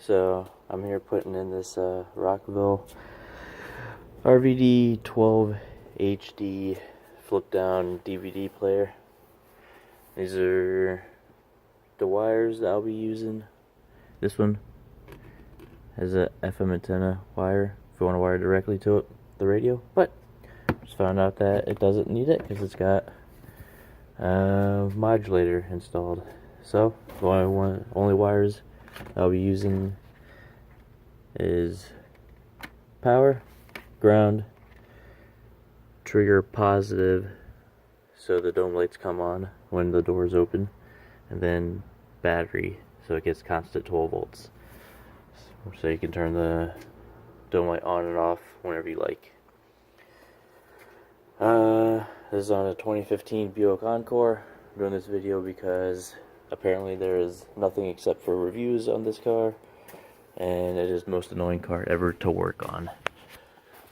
So I'm here putting in this Rockville RVD 12 HD flip down DVD player. These are the wires that I'll be using. This one has a FM antenna wire if you want to wire directly to it, the radio, but just found out that it doesn't need it because it's got a modulator installed. So the only wires I'll be using is power, ground, trigger positive so the dome lights come on when the doors open, and then battery so it gets constant 12 volts. So you can turn the dome light on and off whenever you like. This is on a 2015 Buick Encore. I'm doing this video because apparently there is nothing except for reviews on this car, and it is the most annoying car ever to work on.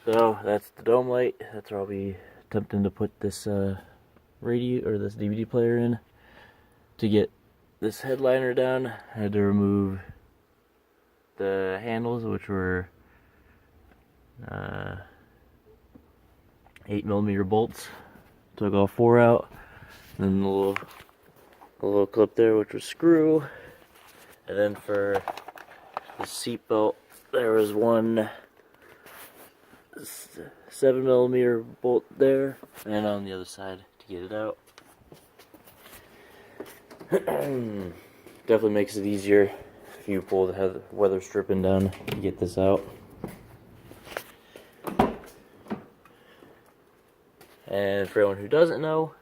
So that's the dome light. That's where I'll be attempting to put this radio or this DVD player in. To get this headliner down, I had to remove the handles, which were 8mm bolts. Took all 4 out, and then the little clip there, which was screw. And then for the seat belt, there was one 7mm bolt there, and on the other side to get it out. Definitely makes it easier if you pull the weather stripping down to get this out. And for anyone who doesn't know,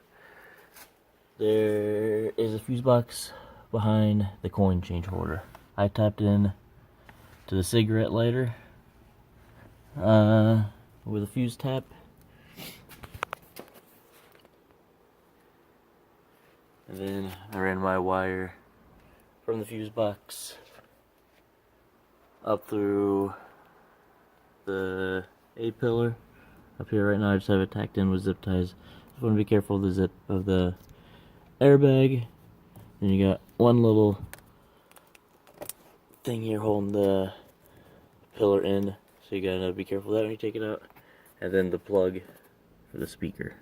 there is a fuse box behind the coin change holder. I tapped in to the cigarette lighter with a fuse tap. And then I ran my wire from the fuse box up through the A-pillar. Up here right now I just have it tacked in with zip ties. Just want to be careful of the zip of the airbag. Then you got one little thing here holding the pillar in, so you gotta be careful of that when you take it out. And then the plug for the speaker.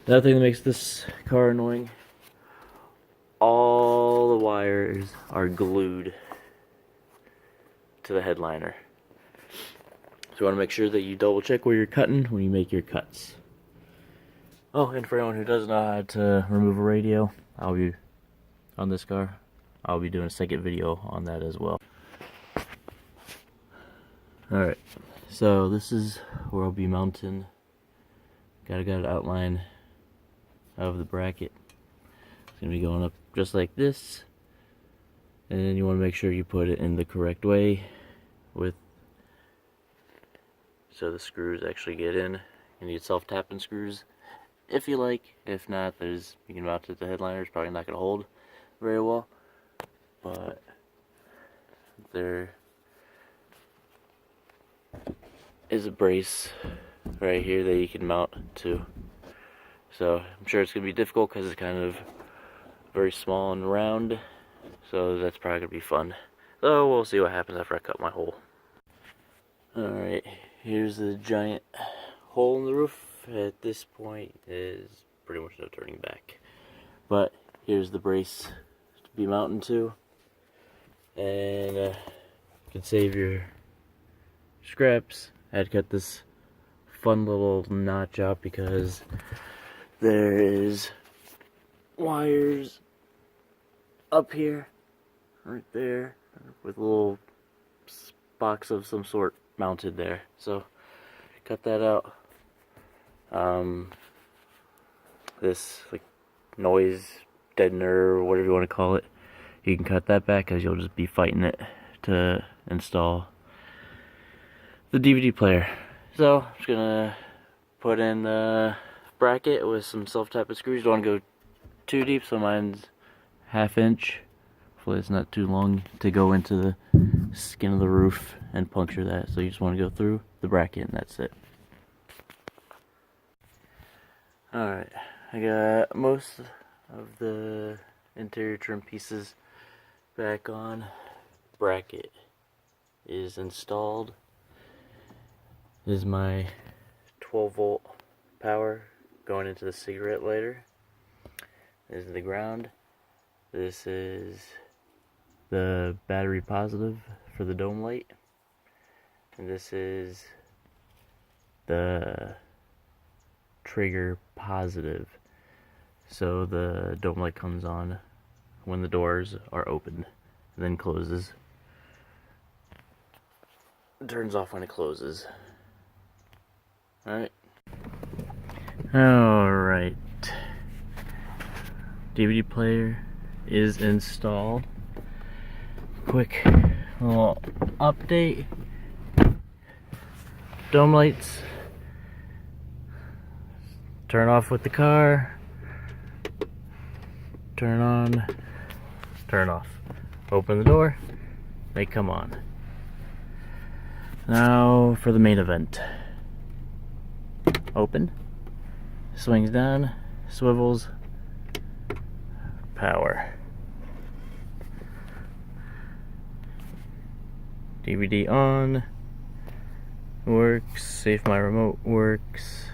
Another thing that makes this car annoying, all the wires are glued to the headliner. So you want to make sure that you double check where you're cutting when you make your cuts. Oh, and for anyone who doesn't know how to remove a radio, I'll be doing a second video on that as well. Alright, so this is where I'll be mounting. Got an outline of the bracket. It's going to be going up just like this. And then you want to make sure you put it in the correct way so the screws actually get in. You need self-tapping screws if you like. If not, you can mount it to the headliner. It's probably not going to hold very well, but there is a brace right here that you can mount to. So I'm sure it's going to be difficult because it's kind of very small and round, so that's probably going to be fun. So we'll see what happens after I cut my hole. Alright, here's the giant hole in the roof. At this point is pretty much no turning back. But here's the brace to be mounted to. And you can save your scraps. I had to cut this fun little notch out because there is wires up here, right there, with a little box of some sort mounted there. So cut that out. This like noise deadener or whatever you want to call it, you can cut that back because you'll just be fighting it to install the DVD player. So I'm just gonna put in the bracket with some self-tapping screws. You don't want to go too deep, so mine's 1/2 inch. Hopefully it's not too long to go into the skin of the roof and puncture that. So you just want to go through the bracket and that's it. Alright, I got most of the interior trim pieces back on. bracket is installed. This is my 12-volt power going into the cigarette lighter. This is the ground. This is the battery positive for the dome light. And this is the trigger positive. So the dome light comes on when the doors are opened, and then closes. It turns off when it closes. Alright. Alright. DVD player is installed. Quick little update. Dome lights. Turn off with the car. Turn on. Turn off. Open the door. They come on. Now for the main event. Open. Swings down. Swivels. Power. DVD on. Works. Safe My Remote works.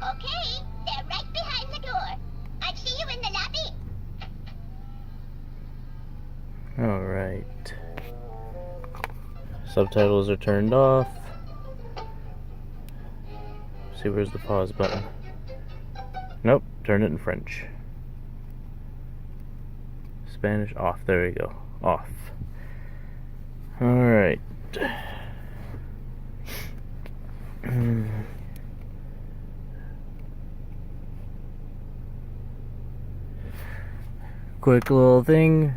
Okay, they're right behind the door. I see you in the lobby. Alright. Subtitles are turned off. See, where's the pause button? Nope, turn it in French. Spanish off. There we go. Off. Alright. Quick little thing.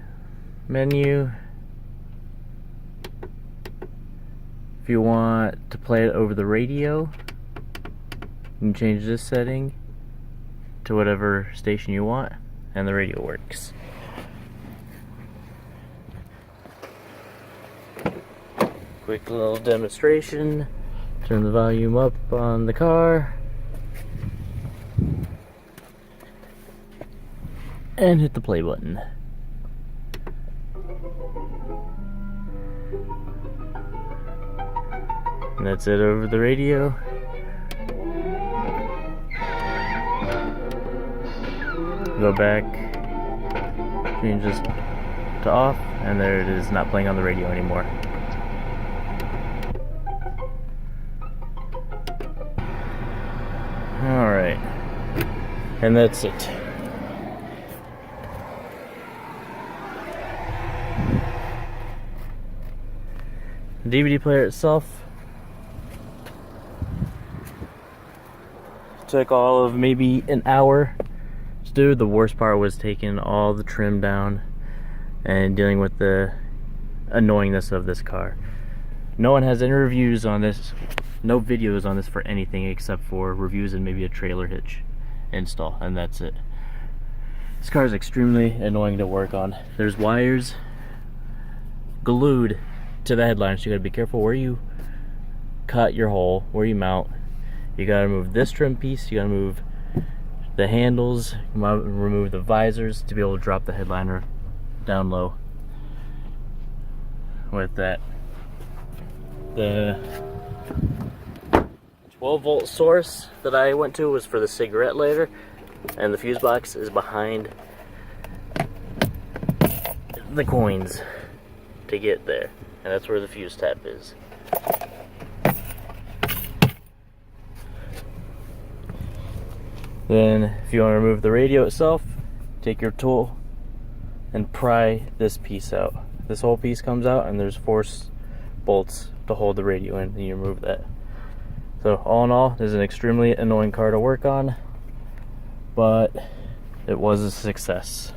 Menu. If you want to play it over the radio, you can change this setting to whatever station you want, and the radio works. Quick little demonstration. Turn the volume up on the car. And hit the play button. And that's it over the radio. Go back, change this to off, and there it is, not playing on the radio anymore. Alright, and that's it. The DVD player itself took all of maybe an hour to do. The worst part was taking all the trim down and dealing with the annoyingness of this car. No one has any reviews on this, no videos on this for anything except for reviews and maybe a trailer hitch install, and that's it. This car is extremely annoying to work on. There's wires glued to the headline, so you gotta be careful where you cut your hole, where you mount. You gotta remove this trim piece, you gotta move the handles, you gotta remove the visors to be able to drop the headliner down low with that. The 12-volt source that I went to was for the cigarette lighter, and the fuse box is behind the coins to get there, and that's where the fuse tap is. Then if you want to remove the radio itself, take your tool and pry this piece out. This whole piece comes out, and there's 4 bolts to hold the radio in, and you remove that. So all in all, this is an extremely annoying car to work on, but it was a success.